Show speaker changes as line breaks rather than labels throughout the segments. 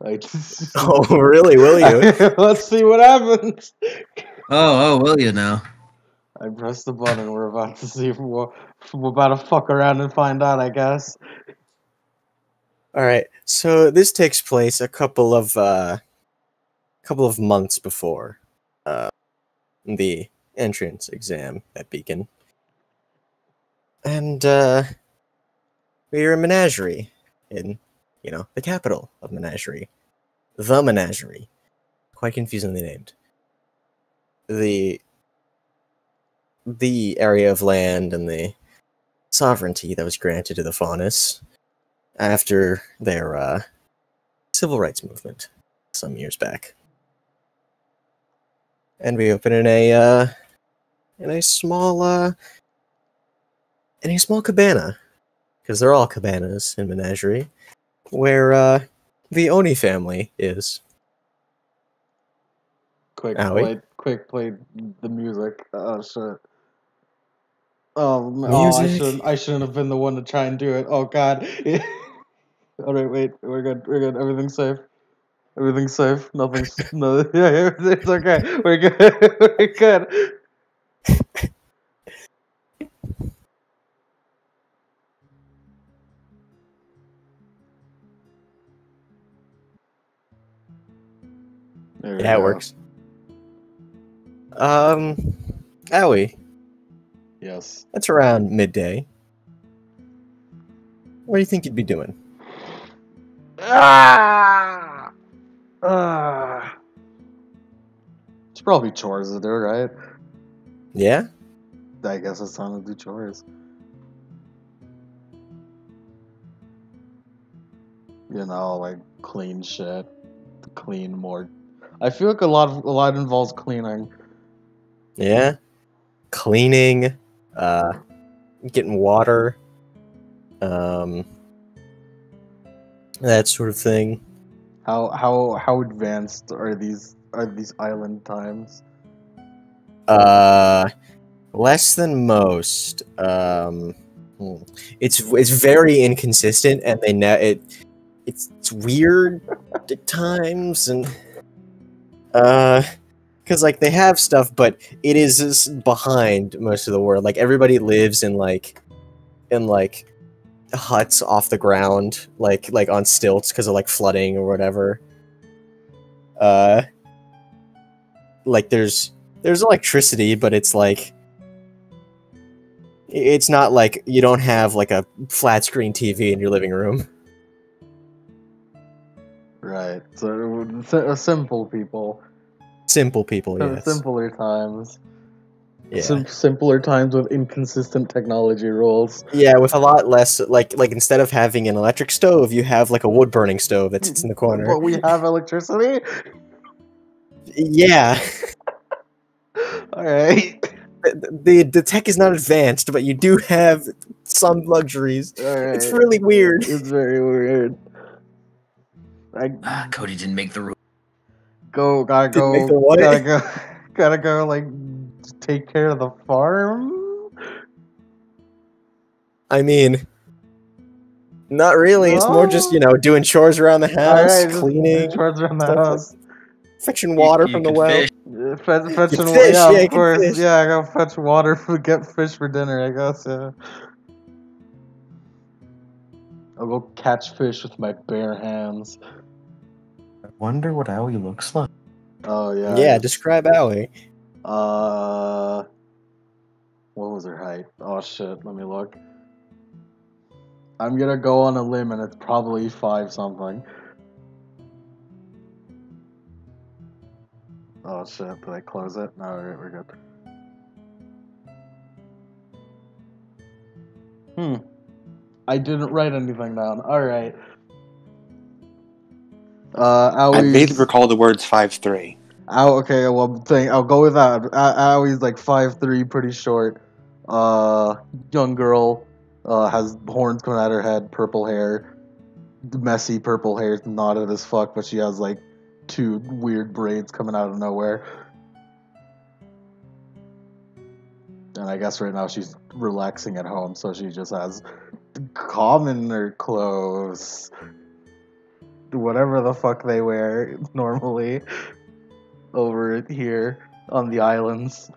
I just,
Oh, really? Will you?
let's see what happens.
Oh, will you now?
I pressed the button. We're about to see if we're about to fuck around and find out, I guess.
All right. So this takes place a couple of months before the entrance exam at Beacon, and we're a menagerie in, the capital of Menagerie, the Menagerie. Quite confusingly named. The area of land and the sovereignty that was granted to the Faunus after their civil rights movement some years back. And we open in a small cabana, because they're all cabanas in Menagerie, where the Oni family is.
Quick
Owie?
play the music. Oh shit. Oh,
Music.
I shouldn't have been the one to try and do it. Oh god. All right, wait. We're good. Everything's safe. Everything's safe. Nothing's no. Yeah, it's okay. We're good. We're good. There we
Yeah, it
go.
works. Owie,
Yes.
that's around midday. What do you think you'd be doing?
Ah! It's probably chores to do, right?
Yeah?
I guess it's time to do chores. You know, like clean shit, clean more. I feel like a lot involves cleaning.
Yeah? Cleaning, getting water, that sort of thing.
How advanced are these island times?
Less than most. It's very inconsistent, and it's weird at times, and because like they have stuff, but it is just behind most of the world. Like everybody lives in huts off the ground, like on stilts because of like flooding or whatever. Like there's electricity, but it's like it's not like you don't have like a flat screen TV in your living room.
Right. So simple people.
Simple people, yes.
Simpler times.
Yeah.
Simpler times with inconsistent technology rules.
Yeah, with a lot less like instead of having an electric stove, you have like a wood burning stove that sits in the corner.
But we have electricity.
Yeah.
All right.
The tech is not advanced, but you do have some luxuries.
Right.
It's really weird.
It's very weird.
Cody didn't make the rule.
Didn't make the what?
Gotta go, like, take care of the farm?
I mean, not really.
No?
It's more just, doing chores around the house,
Alright,
cleaning,
chores around the
stuff like-
house.
fetching water
You
from the
can
well.
fish.
Fetching,
fish,
yeah,
yeah, you
of
can
course.
fish.
Yeah, I go fetch water, get fish for dinner, I guess, yeah. I'll go catch fish with my bare hands.
I wonder what Owie looks like.
Oh, yeah.
Yeah, describe Owie.
What was her height? Oh, shit, let me look. I'm gonna go on a limb, and it's probably 5 something. Oh shit, did I close it? No, alright, we're good. I didn't write anything down. Alright.
I
Owie's...
vaguely recall the words 5'3".
Okay, well, I'll go with that. Owie's like 5'3", pretty short. Young girl, has horns coming out her head, purple hair. Messy purple hair, knotted as fuck, but she has like 2 weird braids coming out of nowhere. And I guess right now she's relaxing at home, so she just has commoner clothes. whatever the fuck they wear normally over here on the islands.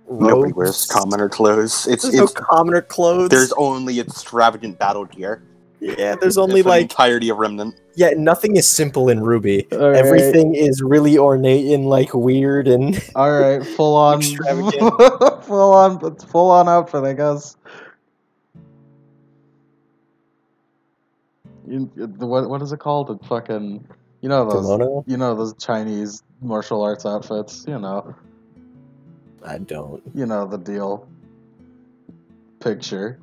Nobody wears
Robes.
commoner clothes.
There's no commoner clothes.
There's only extravagant battle gear.
Yeah, there's only
for the
like
entirety of Remnant.
yeah, nothing is simple in Ruby.
Alright.
Everything is really ornate and like weird and
All right, full on,
Extravagant.
full on outfit, I guess. What is it called? The fucking,
kimono.
those Chinese martial arts outfits.
I don't.
You know the deal. Picture.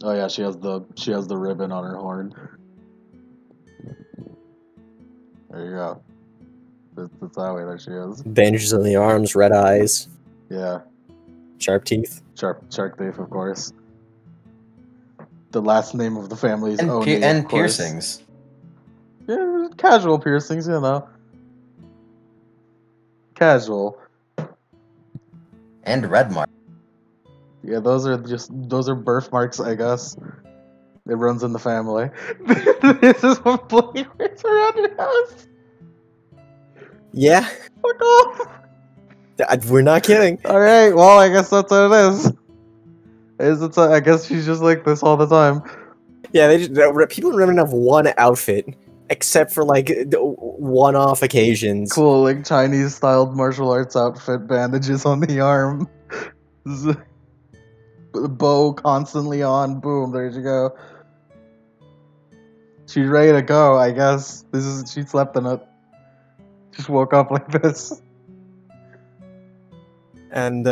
Oh yeah, she has the ribbon on her horn. There you go. That's that way. There she is.
Bandages on the arms, red eyes,
Yeah,
sharp teeth.
shark thief, of course. The last name of the family is
And,
Oni,
and
of course.
piercings.
Yeah, casual piercings, Casual.
And red mark.
Yeah, those are birthmarks, I guess. It runs in the family. This is what Blake wears around your house.
Yeah,
Fuck off.
we're not kidding.
All right, well, I guess that's what it is. I guess she's just like this all the time.
Yeah, people in Remnant have one outfit, except for like one-off occasions.
Cool, like Chinese-styled martial arts outfit, bandages on the arm, bow constantly on. Boom, there you go. She's ready to go, I guess. She slept in it. Just woke up like this.
And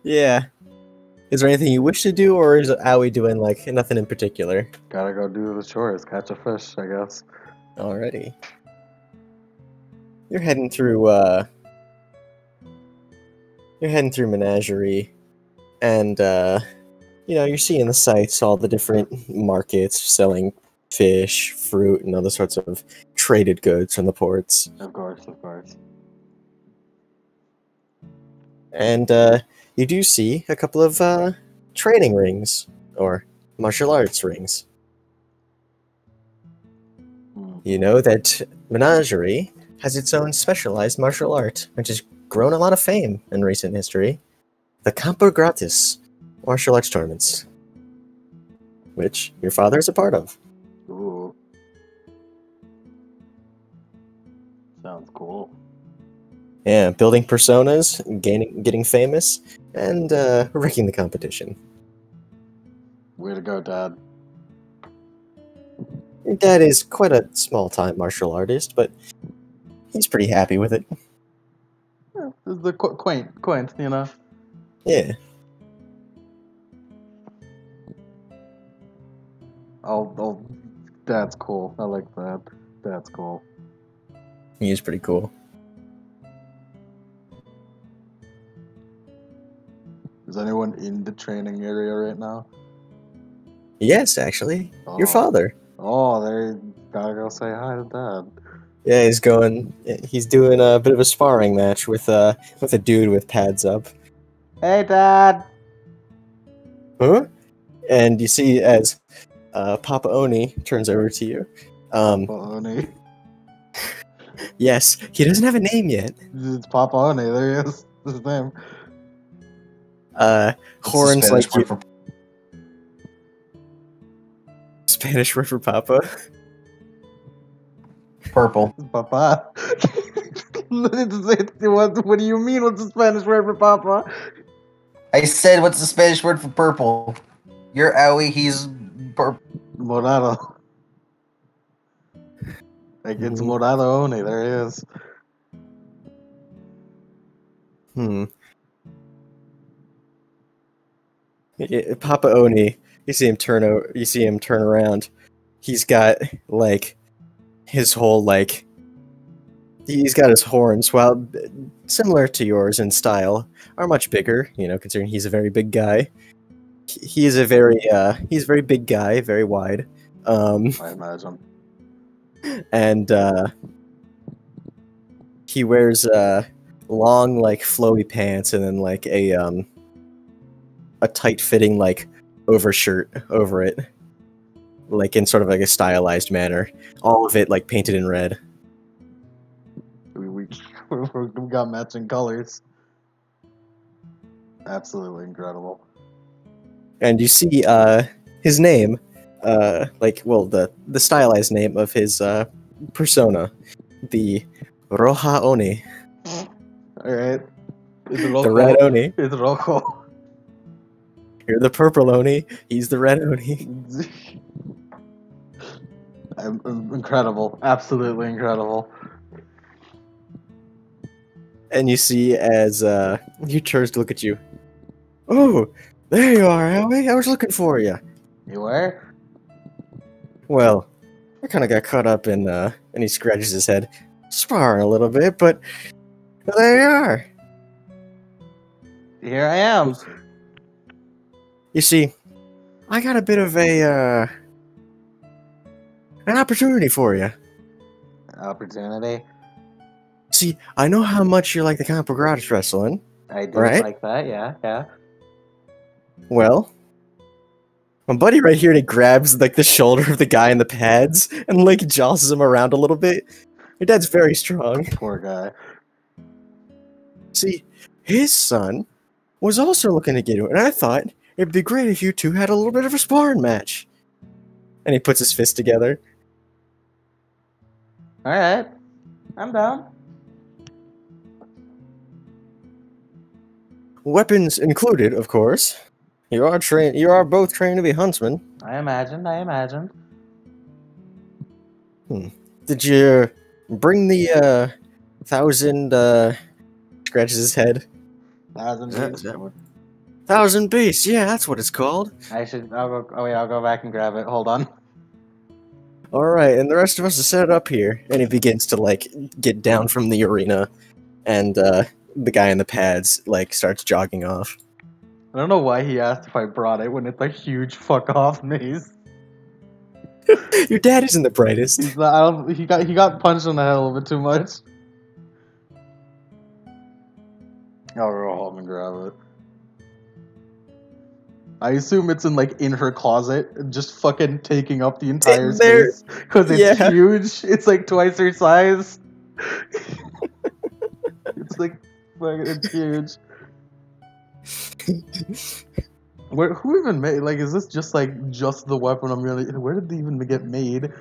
yeah. Is there anything you wish to do, or is Aoi doing like nothing in particular?
Gotta go do the chores, catch a fish, I guess.
Alrighty. You're heading through Menagerie, and you're seeing the sights, all the different markets selling fish, fruit, and other sorts of traded goods from the ports.
Of course.
And you do see a couple of training rings, or martial arts rings. You know that Menagerie has its own specialized martial art, which has grown a lot of fame in recent history. The Campo Gratis martial arts tournaments, which your father is a part of.
Ooh. Sounds cool.
Yeah, building personas, getting famous, and wrecking the competition.
Way to go, Dad.
Your dad is quite a small-time martial artist, but he's pretty happy with it.
Yeah, this is the quaint,
Yeah.
Dad's cool. I like that. Dad's cool.
He is pretty cool.
Is anyone in the training area right now?
Yes, actually. Your father.
Oh, there. Gotta go say hi to Dad.
Yeah, he's doing a bit of a sparring match with a dude with pads up.
Hey, Dad.
Huh? And you see as Papa Oni turns over to you.
Papa Oni.
Yes, he doesn't have a name yet.
It's Papa Oni. There he is. That's his name.
Horns like you.
for
Spanish word for Papa.
purple.
Papa. What do you mean? What's the Spanish word for Papa?
I said, what's the Spanish word for purple? You're Aoi, he's purple.
Morado. Like, it's Morado Oni. There he is.
Papa Oni, you see him turn around. He's got like his whole he's got his horns, while similar to yours in style, are much bigger, considering he's a very big guy. He's a very big guy, very wide.
I imagine.
And he wears long flowy pants, and then a tight-fitting like overshirt over it, like in sort of like a stylized manner. All of it like painted in red.
We got matching colors. Absolutely incredible.
And you see his name, the stylized name of his persona, the Roja Oni,
All right. It's
the Red Oni.
It's Rojo.
You're the Purple Oni. He's the Red Oni.
Incredible. Absolutely incredible.
And you see as he turns to look at you. Oh, there you are, Howie. I was looking for you.
You were?
Well, I kind of got caught up in, and he scratches his head, sparring a little bit, but there you are.
Here I am.
You see, I got a bit of an opportunity for you.
Opportunity?
See, I know how much you like the comic book garage wrestling.
I do
Right?
like that, yeah.
Well, my buddy right here, and he grabs like the shoulder of the guy in the pads and like jostles him around a little bit. Your dad's very strong.
Poor guy.
See, his son was also looking to get it, and I thought it'd be great if you two had a little bit of a sparring match. And he puts his fist together.
Alright. I'm down.
Weapons included, of course. You are both trained to be huntsmen.
I imagined.
Did you bring the 1,000 scratches his head?
1,000
Is
beats.
that what? 1,000 beasts, yeah, that's what it's called.
I'll go back and grab it. Hold on.
Alright, and the rest of us will set it up here. And he begins to like get down from the arena, and the guy in the pads like starts jogging off.
I don't know why he asked if I brought it when it's a huge fuck off maze.
Your dad isn't the brightest.
He's not, he got punched in the head a little bit too much. I'll go home and grab it. I assume it's in her closet, just fucking taking up the entire
in there.
space because it's huge. It's like twice her size. It's like fucking, it's huge. Who even made, like, is this just the weapon I'm gonna, where did they even get made?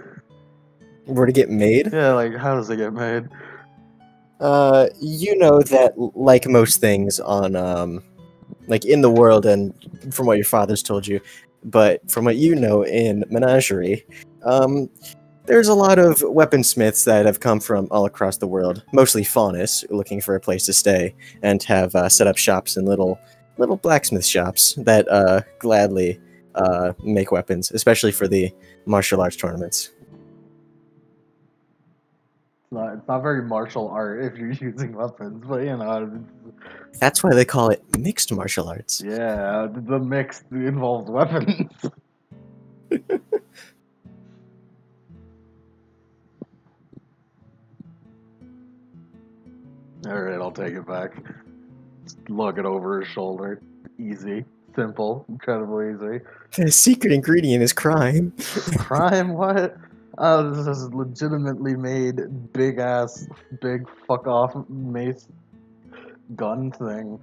Where to get made?
Yeah, like, how does it get made?
You know that, like most things on, like in the world, and from what your father's told you, but from what you know in Menagerie, there's a lot of weaponsmiths that have come from all across the world, mostly Faunus, looking for a place to stay, and have set up shops in little blacksmith shops that gladly make weapons, especially for the martial arts tournaments.
It's not very martial art if you're using weapons, but you know.
That's why they call it mixed martial arts.
Yeah, the mix involves weapons. Alright, I'll take it back. Just lug it over his shoulder. Easy. Simple. Incredibly easy.
The secret ingredient is crime.
Crime? What? This is legitimately made big fuck off mace gun thing.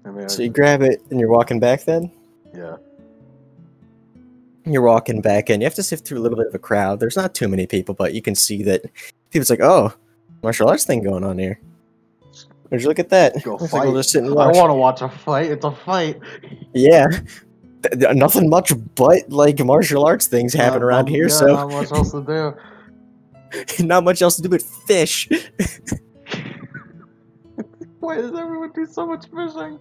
I mean,
So you grab it and you're walking back then?
yeah.
You're walking back in. You have to sift through a little bit of a crowd. There's not too many people, but you can see that people's like, oh, martial arts thing going on here. Would you look at that?
Go
Looks
fight.
like we'll just sit and
I
watch.
want to watch a fight. It's a fight.
Yeah. Nothing much but like martial arts things happen around here,
yeah,
so
not much else to do.
not much else to do but fish.
Why does everyone do so much fishing?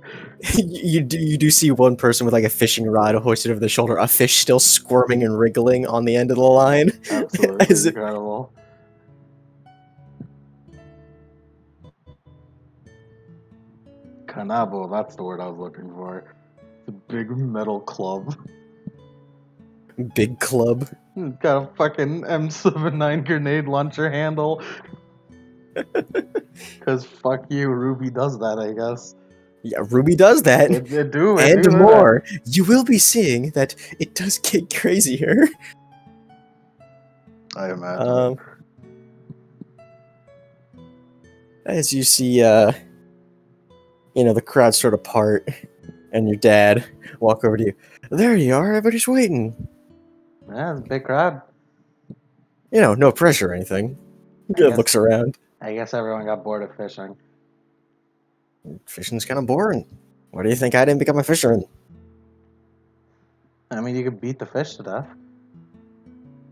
You do see one person with like a fishing rod hoisted over the shoulder, a fish still squirming and wriggling on the end of the line.
Absolutely
As if-
incredible. Kanabo, that's the word I was looking for. It's a big metal club.
Big club.
It's got a fucking M79 grenade launcher handle. Because fuck you, Ruby does that, I guess.
Yeah, Ruby does that.
It do
And more. You will be seeing that it does get crazier.
I imagine.
As you see, the crowd sort of part, and your dad walk over to you. There you are, everybody's waiting.
Yeah, it's a big crowd.
No pressure or anything. Dad looks around.
I guess everyone got bored of fishing.
Fishing's kind of boring. Why do you think I didn't become a fisherman?
I mean, you could beat the fish to death.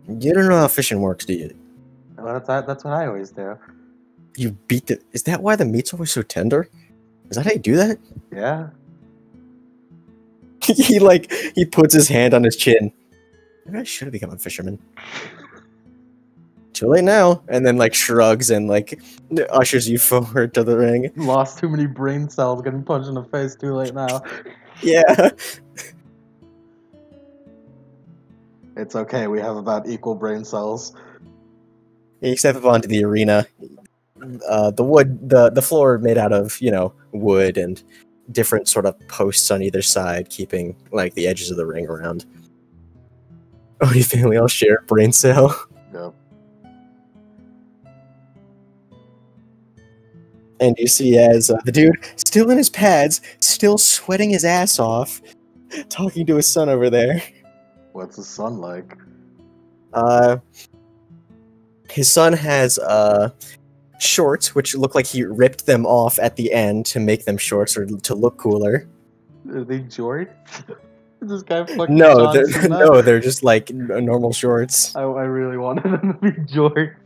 You don't know how fishing works, do you?
Well, that's what I always do.
You beat the... Is that why the meat's always so tender? Is that how you do that?
Yeah.
he puts his hand on his chin. Maybe I should have become a fisherman. Too late now. And then, shrugs and, ushers you forward to the ring.
Lost too many brain cells getting punched in the face. Too late now.
Yeah.
It's okay. We have about equal brain cells.
You step up onto the arena. The floor made out of, wood and different sort of posts on either side, keeping, the edges of the ring around. Oh, you family all share a brain cell?
Yep.
And you see as the dude, still in his pads, still sweating his ass off, talking to his son over there.
What's the sun like?
His son has shorts, which look like he ripped them off at the end to make them shorts or to look cooler.
Are they jorts? This guy fucking
No, they're just normal shorts.
I really wanted them to be jorts.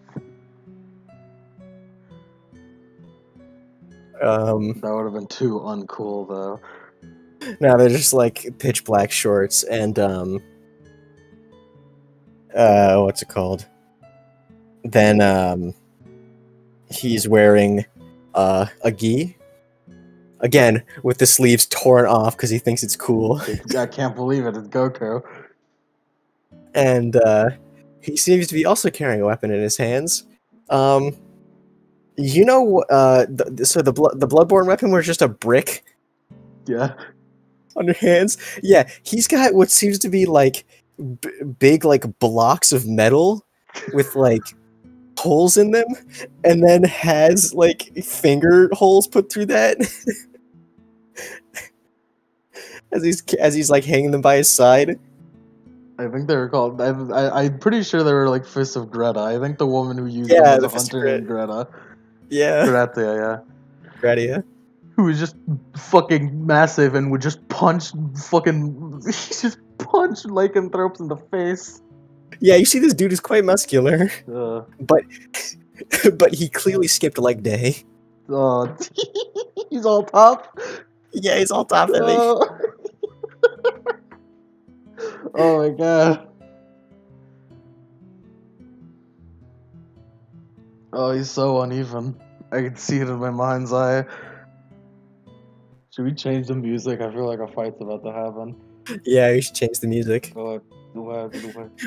That would have been too uncool, though.
No, they're just pitch black shorts and what's it called? Then he's wearing a gi. Again, with the sleeves torn off because he thinks it's cool.
I can't believe it. It's Goku.
And he seems to be also carrying a weapon in his hands. So the Bloodborne weapon was just a brick.
Yeah.
On your hands. Yeah, he's got what seems to be big blocks of metal with holes in them, and then has finger holes put through that. as he's hanging them by his side.
I think they were called. I'm pretty sure they were Fists of Greta. I think the woman who used them was a hunter named Greta.
Yeah.
Greta, yeah.
Greta.
Who was just fucking massive and would just punch lycanthropes in the face.
Yeah, you see this dude is quite muscular. But he clearly skipped leg day.
He's all tough?
Yeah, he's all top heavy.
Oh my god. Oh, he's so uneven. I can see it in my mind's eye. Should we change the music? I feel like a fight's about to happen.
Yeah, you should change the music.
What?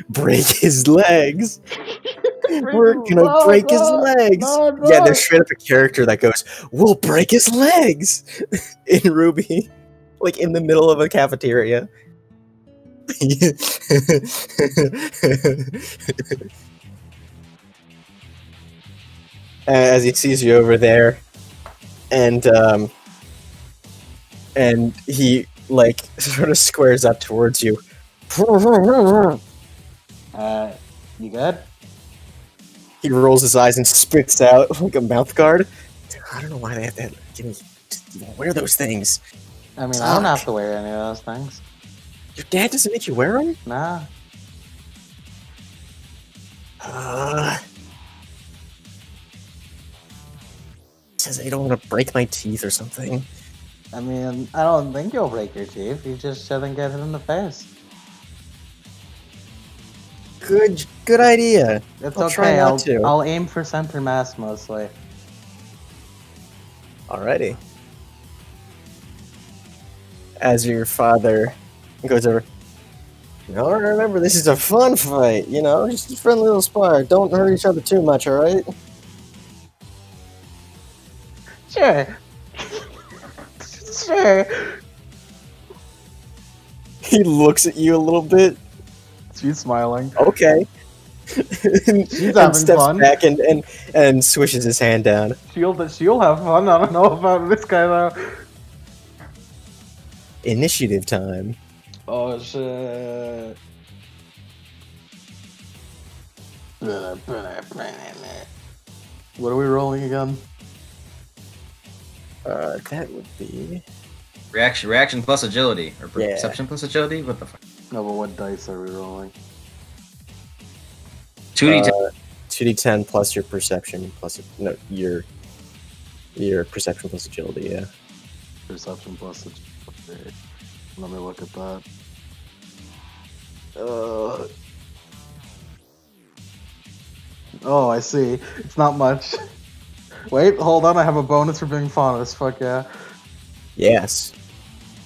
Break his legs! We're gonna break his legs! No. Yeah, there's straight up a character that goes, "We'll break his legs!" in Ruby. In the middle of a cafeteria. As he sees you over there, and he sort of squares up towards you.
You good?
He rolls his eyes and spits out like a mouth guard. I don't know why they have to give me wear those things.
I mean, I don't have to wear any of those things.
Your dad doesn't make you wear them?
Nah.
Says I don't want to break my teeth or something.
I mean, I don't think you'll break your teeth. You just shouldn't get hit in the face.
Good idea.
It's
I'll
okay.
try not to.
I'll aim for center mass mostly.
Alrighty. As your father goes over. Remember, this is a fun fight. Just a friendly little spar. Don't hurt each other too much, alright?
Sure. Sure.
He looks at you a little bit.
She's smiling.
Okay. and
having
steps
fun.
back and swishes his hand down.
She'll have fun. I don't know about this guy though.
Initiative time.
Oh shit. What are we rolling again?
That would be
Reaction plus agility. Or
Yeah.
perception plus agility? What the fuck?
No, but what dice are we rolling?
2d10.
2d10 plus your perception plus your perception plus agility. Yeah.
Perception plus agility. Let me look at that. Oh, I see. It's not much. Wait, hold on. I have a bonus for being faunus. Fuck yeah.
Yes.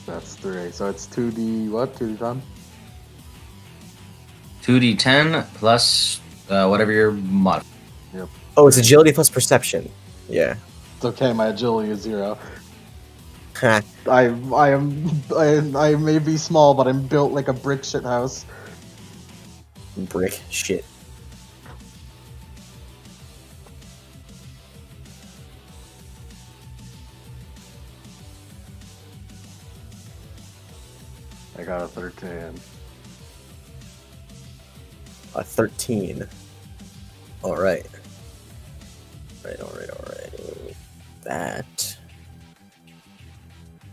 That's 3. So it's 2d what? 2d10?
2d10 plus whatever your mod.
Oh, it's agility plus perception. Yeah.
It's okay. My agility is 0.
Ha.
I may be small, but I'm built like a brick shit house.
Brick shit.
I got a 13.
A 13. Alright. Alright. That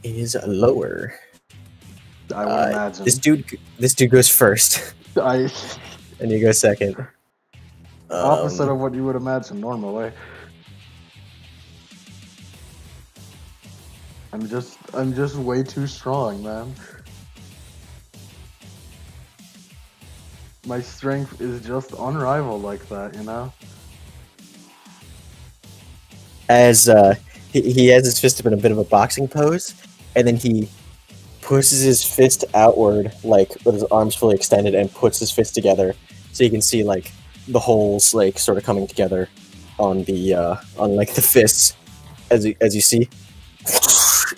is lower.
I would imagine.
This dude goes first,
I
and you go second.
opposite of what you would imagine normally. I'm just way too strong, man. My strength is just unrivaled like that, you know?
As he has his fist up in a bit of a boxing pose, and then he pushes his fist outward, like with his arms fully extended, and puts his fist together, so you can see like the holes like sort of coming together on the like the fists, as you see,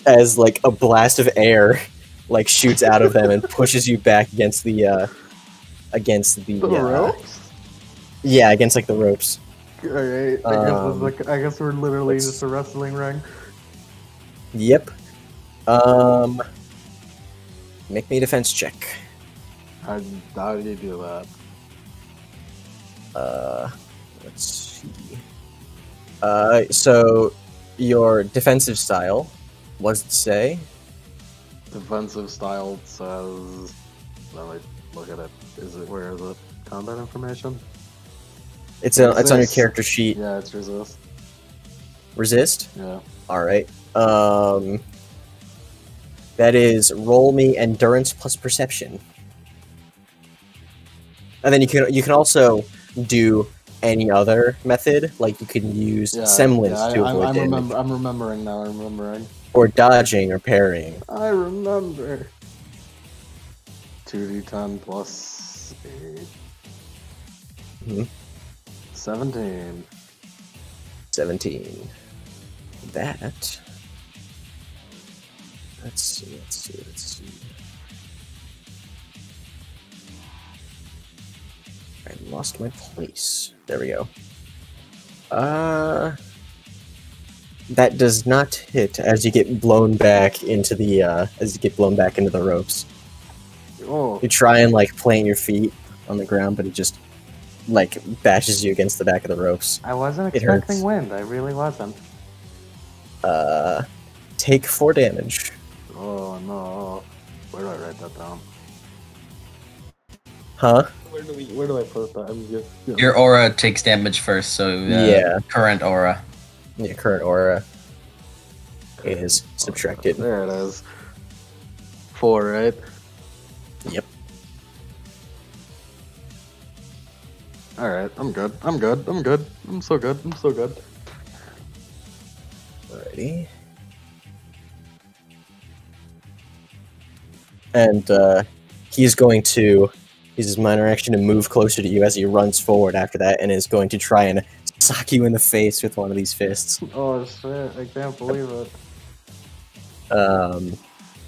as like a blast of air like shoots out of them and pushes you back against the
ropes?
Yeah, against like the ropes.
Alright, I guess we're literally just a wrestling ring.
Yep. Make me a defense check.
How do you do that?
Let's see. So your defensive style, what does it say?
Defensive style says... Let me look at it. Where is it? Combat information?
It's on your
Resist.
character sheet.
Yeah, it's resist.
Resist?
Yeah.
Alright. That is roll me endurance plus perception. And then you can also do any other method, like you can use semblance to avoid damage.
I'm remembering now,
Or dodging or parrying.
I remember. 2d10 plus 8.
Mhm.
17.
17. That. Let's see. I lost my place. There we go. That does not hit as you get blown back into the ropes.
Oh,
You try and like plant your feet on the ground, but it just like bashes you against the back of the ropes.
I wasn't
It hurts.
expecting wind. I really wasn't.
Take 4 damage.
Oh no. Where do I write that down?
Huh?
Where do I put that? I'm just...
Your aura takes damage first, so
Yeah.
current aura.
Your current aura is subtracted.
There it is. 4, right?
Yep.
Alright, I'm good. I'm so good.
Alrighty. And he's going to use his minor action to move closer to you as he runs forward after that, and is going to try and sock you in the face with one of these fists.
Oh shit! I can't believe it.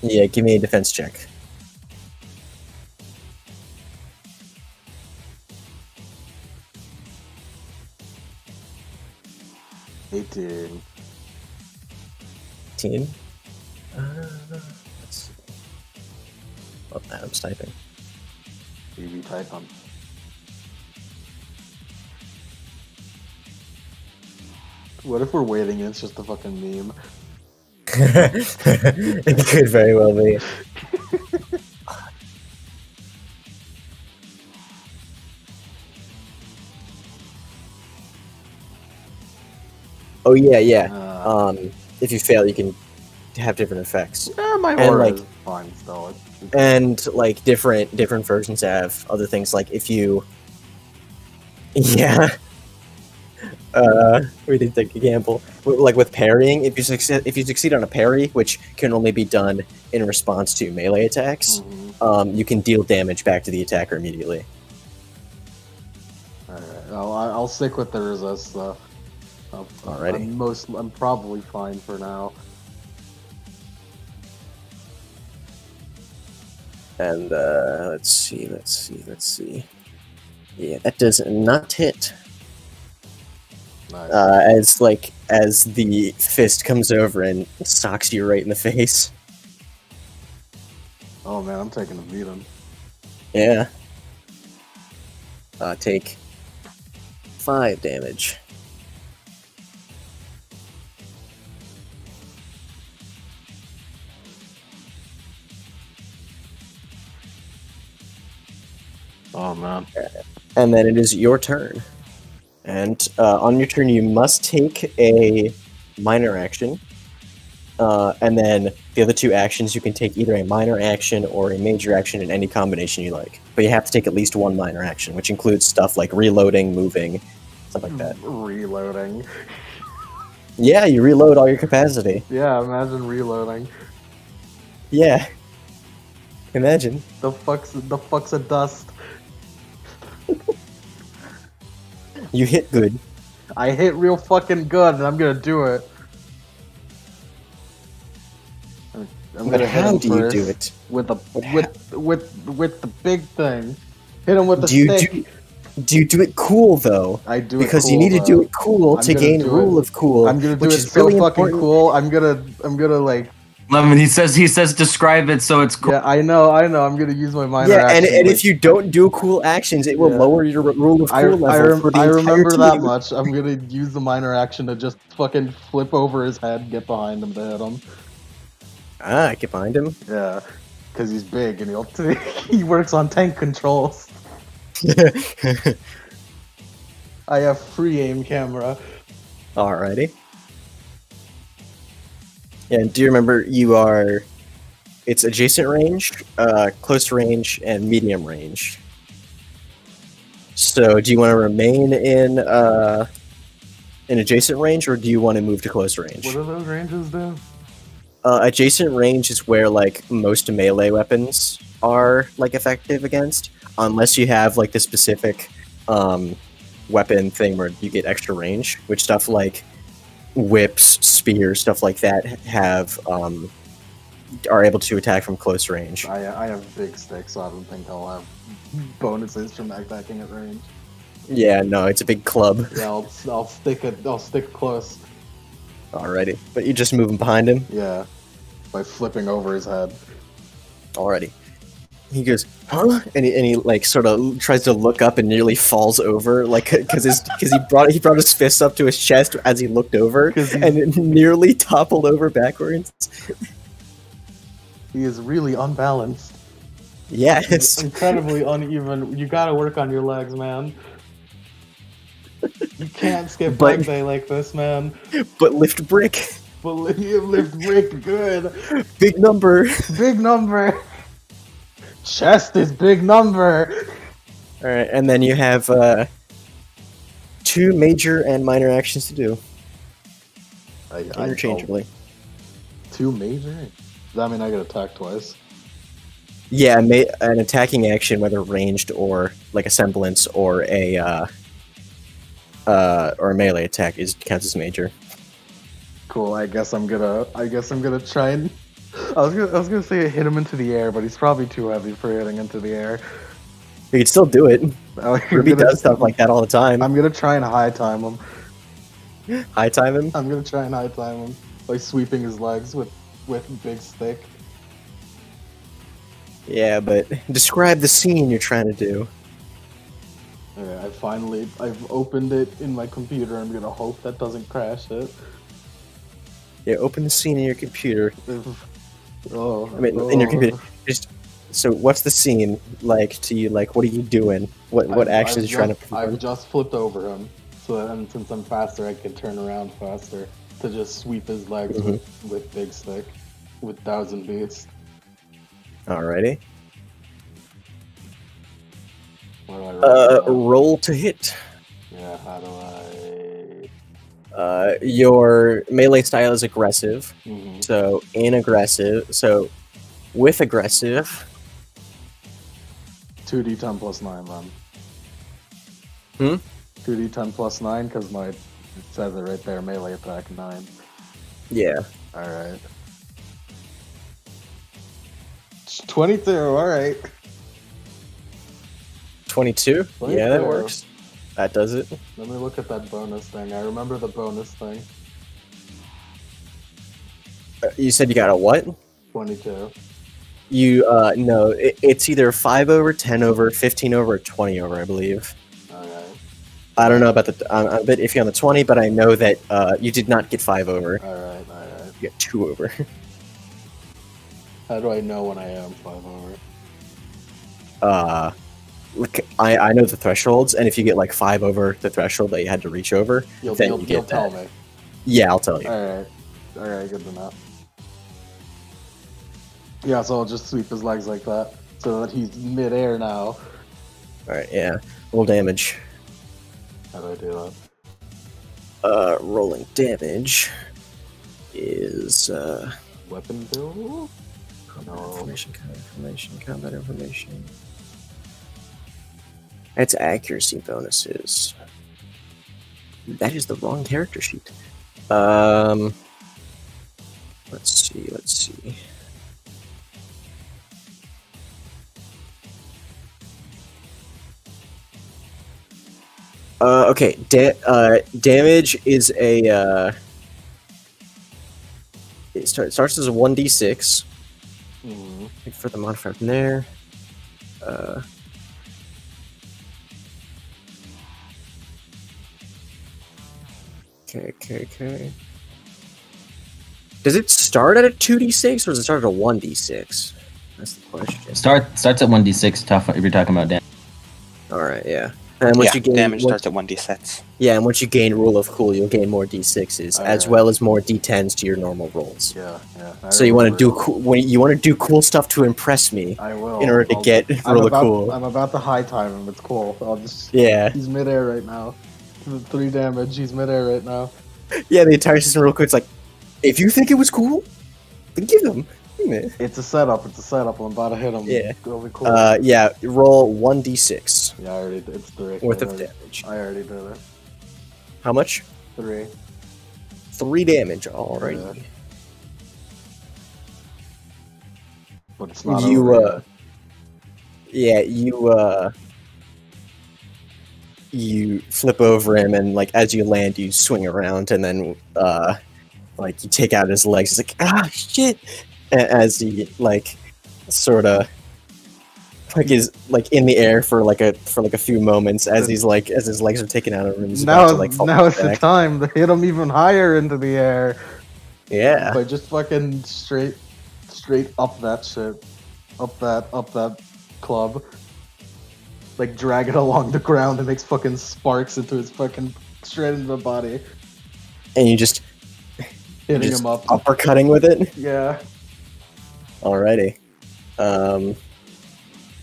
Yeah, give me a defense check.
18.
18. Let's see. Oh, Adam's typing.
BB type on. What if we're waiting and it's just a fucking meme?
It could very well be. Oh yeah, yeah. If you fail, you can have different effects.
My
And,
aura
like-
is fine still.
And like different versions have other things like if you yeah we did take a gamble like with parrying if you succeed on a parry, which can only be done in response to melee attacks, you can deal damage back to the attacker immediately.
Alright, I'll stick with the resist though.
Alrighty.
I'm probably fine for now.
And let's see. Yeah, that does not hit.
Nice.
As the fist comes over and socks you right in the face.
Oh man, I'm taking a beating.
Yeah. Take 5 damage.
Oh man.
And then it is your turn. And on your turn, you must take a minor action. And then the other 2 actions, you can take either a minor action or a major action in any combination you like. But you have to take at least 1 minor action, which includes stuff like reloading, moving, stuff like that.
Reloading.
Yeah, you reload all your capacity.
Yeah, imagine reloading.
Yeah. Imagine.
The fuck's a dust.
You hit good.
I hit real fucking good, and I'm gonna do it. I'm
But
gonna hit
how
him
do you
first
do it?
with the big thing. Hit him with the
Do you
stick.
do you do it cool though?
I do
Because
it
you
cool,
need to do it cool
I'm
to
gonna
gain
do
rule
it.
of cool.
I'm gonna do
which
it
is
so
really
fucking
important.
cool. I'm gonna like.
Lemon, he says describe it so it's cool.
Yeah, I know. I'm gonna use my minor
Yeah,
action.
and
like-
if you don't do cool actions, it will
Yeah.
lower your rule of cool level for the
I
entire
remember that
team.
much. I'm gonna use the minor action to just fucking flip over his head, get behind him to hit him.
Ah, get behind him.
Yeah, because he's big and he works on tank controls. I have free aim camera.
Alrighty. Yeah, and do you remember it's adjacent range, close range, and medium range. So do you want to remain in adjacent range, or do you want to move to close range?
What do those ranges do?
Adjacent range is where like most melee weapons are like effective against, unless you have like the specific weapon thing where you get extra range, which stuff like whips, spears, stuff like that have are able to attack from close range.
I have big sticks, so I don't think I'll have bonuses from attacking at range.
Yeah, no, it's a big club.
Yeah, I'll stick close.
Alrighty, but you just moving behind him.
Yeah, by flipping over his head.
Alrighty. He goes, huh? And he like sort of tries to look up and nearly falls over, like because he brought his fist up to his chest as he looked over, and it nearly toppled over backwards.
He is really unbalanced.
Yes.
Incredibly uneven. You gotta work on your legs, man. You can't skip
But-
leg day like this, man.
But lift brick.
But you lift brick good.
Big number.
Big number. Chest is big number.
Alright, and then you have 2 major and minor actions to do. Interchangeably.
2 major? Does that mean I get attacked twice?
Yeah, an attacking action, whether ranged or like a semblance or a or a melee attack counts as major.
Cool. I guess I'm gonna try and. I was gonna say hit him into the air, but he's probably too heavy for hitting into the air.
You can still do it.
I'm
Ruby
gonna-
does stuff like that all the time.
I'm gonna try and high time him.
High time him.
I'm gonna try and high time him by sweeping his legs with big stick.
Yeah, but describe the scene you're trying to do.
Yeah, I've opened it in my computer. I'm gonna hope that doesn't crash it.
Yeah, open the scene in your computer.
Oh,
I mean, in your computer. So, what's the scene like to you? Like, what are you doing? What actions are you trying to perform?
I've just flipped over him, so that, and since I'm faster, I can turn around faster to just sweep his legs with big stick, with 1,000 beats.
Alrighty.
What do I roll?
Roll to hit.
Yeah, how do I?
Your melee style is aggressive.
Mhm.
So with aggressive.
2d10 plus 9
Hmm?
then. 2d10 plus 9 because it says it right there. Melee attack 9.
Yeah.
All right. 22. All right.
22? Yeah, that
22.
works. That does it.
Let me look at that bonus thing. I remember the bonus thing.
You said you got a what?
22.
You, no, it's either 5 over, 10 over, 15 over, or 20 over, I believe.
All right.
I don't know about I'm a bit iffy on the 20, but I know that you did not get 5 over.
All right. All right.
You got 2 over.
How do I know when I am 5 over?
Look, I know the thresholds, and if you get like 5 over the threshold that you had to reach over,
You'll
then you
you'll
get
tell
that.
me.
Yeah, I'll tell you.
All right. All right. Good to know. Yeah, so I'll just sweep his legs like that, so that he's mid-air now.
Alright, yeah. Roll damage.
How do I do
Rolling damage is,
that? Weapon build? No.
combat information. That's accuracy bonuses. That is the wrong character sheet. Let's see. Okay, damage is a, it starts as a 1d6.
Mhm.
Look for the modifier from there. Okay. Does it start at a 2d6 or does it start at a 1d6? That's the question.
Starts at 1d6 tough if you're talking about damage.
Alright, yeah. And once
Yeah,
you gain,
damage starts at 1d6.
Yeah, and once you gain Rule of Cool, you'll gain more d6s, as well as more d10s to your normal rolls.
Yeah.
So you want to do cool stuff to impress me.
I will.
in order to get Rule of Cool.
I'm about to high time him. It's cool. I'll just.
Yeah.
He's midair right now. 3 damage. He's midair right now.
Yeah, the entire system real quick. It's like, if you think it was cool, then give them.
It's a setup. I'm about to hit him.
Yeah.
It'll be cool.
Yeah. Roll 1d6
Yeah, I already. It's 3.
worth of damage.
I already did it.
How much?
3.
3 damage. Alright.
Yeah. But it's not
You
over yet.
yeah, you flip over him, and like as you land, you swing around, and then like you take out his legs. It's like, ah, shit, as he like sort of like is like in the air for like a few moments as he's like as his legs are taken out of him. He's about to, like, fall
Now it's the
back.
time to hit him even higher into the air.
Yeah.
By just fucking straight up that shit, up that club. Like drag it along the ground and makes fucking sparks into his fucking straight into the body,
And you just
hitting
just
him up.
uppercutting with it.
Yeah.
Alrighty.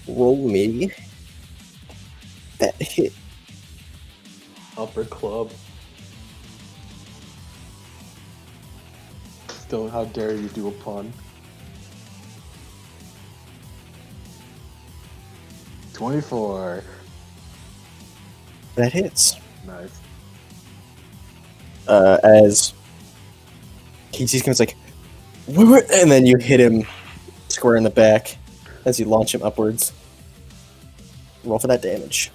Roll me that hit.
Upper club. Still, how dare you do a pun? 24.
That hits.
Nice.
as he sees him, it's like, "What?" And then you hit him square in the back as you launch him upwards. Roll for that damage.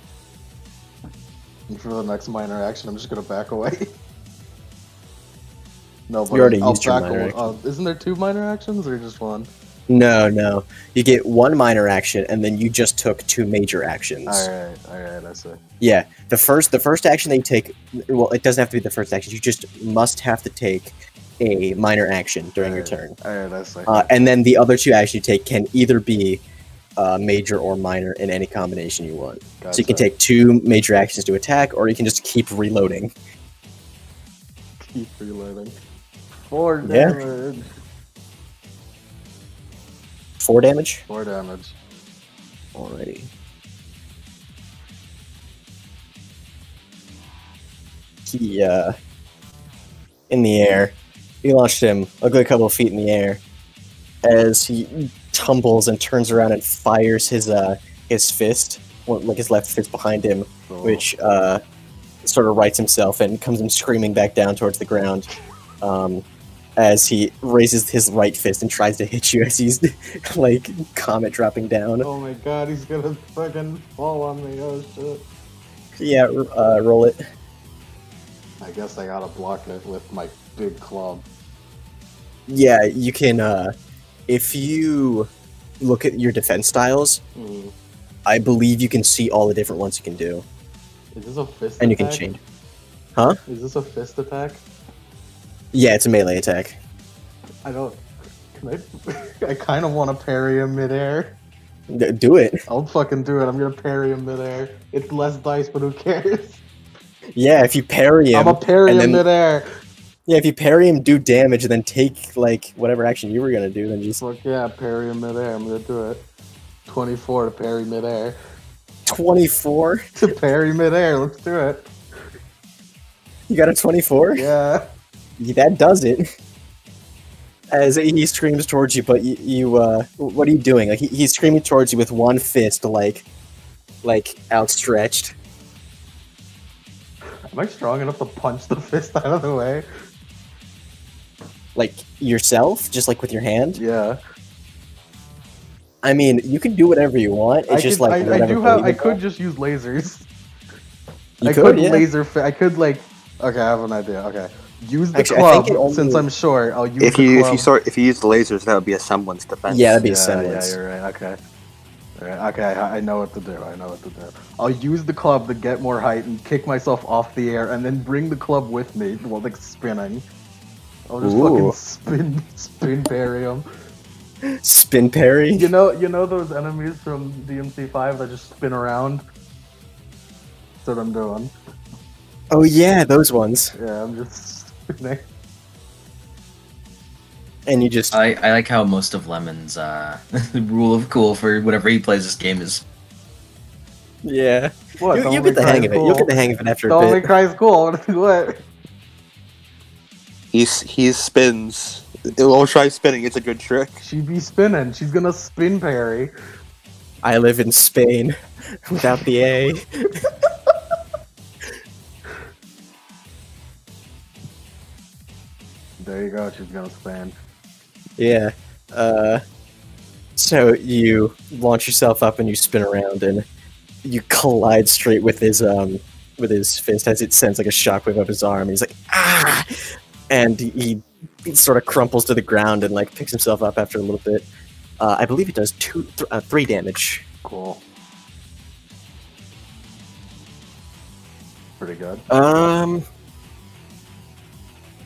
And for the next minor action, I'm just gonna back away. No, but
You already
I'll
used your
back
minor
away. Isn't there 2 minor actions or just 1?
No. You get 1 minor action, and then you just took 2 major actions.
Alright, I see.
Yeah, the first action that you take, well, it doesn't have to be the first action. You just must have to take a minor action during your turn.
Alright, I see.
And then the other 2 actions you take can either be major or minor in any combination you want.
Gotcha.
So you can take 2 major actions to attack, or you can just keep reloading.
Keep reloading. 4
Yeah.
damage.
4 damage?
4 damage.
Alrighty. He, in the air, you launched him a good couple of feet in the air as he tumbles and turns around and fires his fist, like his left fist behind him,
Cool.
which sort of rights himself and comes him screaming back down towards the ground. As he raises his right fist and tries to hit you as he's like comet dropping down.
Oh my god, he's gonna fucking fall on me. Oh shit.
Yeah, roll it.
I guess I gotta block it with my big club.
Yeah, you can. If you look at your defense styles,
Mm.
I believe you can see all the different ones you can do,
Is this a fist
and you
attack?
can change. Huh?
Is this a fist attack?
Yeah, it's a melee attack.
I don't. Can I? I kind of want to parry him midair.
Do it.
I'll fucking do it. I'm gonna parry him midair. It's less dice, but who cares?
Yeah, if you parry him,
I'm a parry
and
him
then-
midair.
yeah, if you parry him, do damage, and then take like whatever action you were gonna do, then just
Fuck yeah, parry him midair. I'm gonna do it. 24 to parry midair.
24.
To parry midair. Let's do it.
You got a 24.
Yeah.
That does it. As he screams towards you, but you what are you doing? Like he's screaming towards you with one fist, like outstretched.
Am I strong enough to punch the fist out of the way?
Like yourself, just like with your hand.
Yeah.
I mean, you can do whatever you want. It's just like
I
whatever
do have. I
believable.
could just use lasers.
You
I
could,
could
yeah.
laser. I could like. Okay, I have an idea. Okay, use the
Actually, I think
club
it only-
since I'm short. I'll use
If
the
you
club.
if you use the lasers, that would be a semblance defense.
Yeah, that'd be a
Yeah,
semblance.
you're right. Okay. Alright, okay, I know what to do. I know what to do. I'll use the club to get more height and kick myself off the air, and then bring the club with me while like spinning. I'll just
Ooh.
fucking spin parry him.
Spin parry.
You know those enemies from DMC5 that just spin around? That's what I'm doing.
Oh yeah, those ones.
Yeah, I'm just spinning.
And you just
I like how most of Lemon's rule of cool for whenever he plays this game is
yeah.
What?
You
Don't
get
make
the hang
Cry
of it.
cool.
You'll get the hang of it after a
Don't make
bit.
Cry's cool. What?
He spins. We'll try spinning. It's a good trick.
She be spinning. She's gonna spin parry.
I live in Spain without the A.
There you go. She's gonna spin.
Yeah. So you launch yourself up and you spin around and you collide straight with his fist as it sends like a shockwave up his arm. He's like ah, and he sort of crumples to the ground and like picks himself up after a little bit. I believe it does 3 damage.
Cool. Pretty good.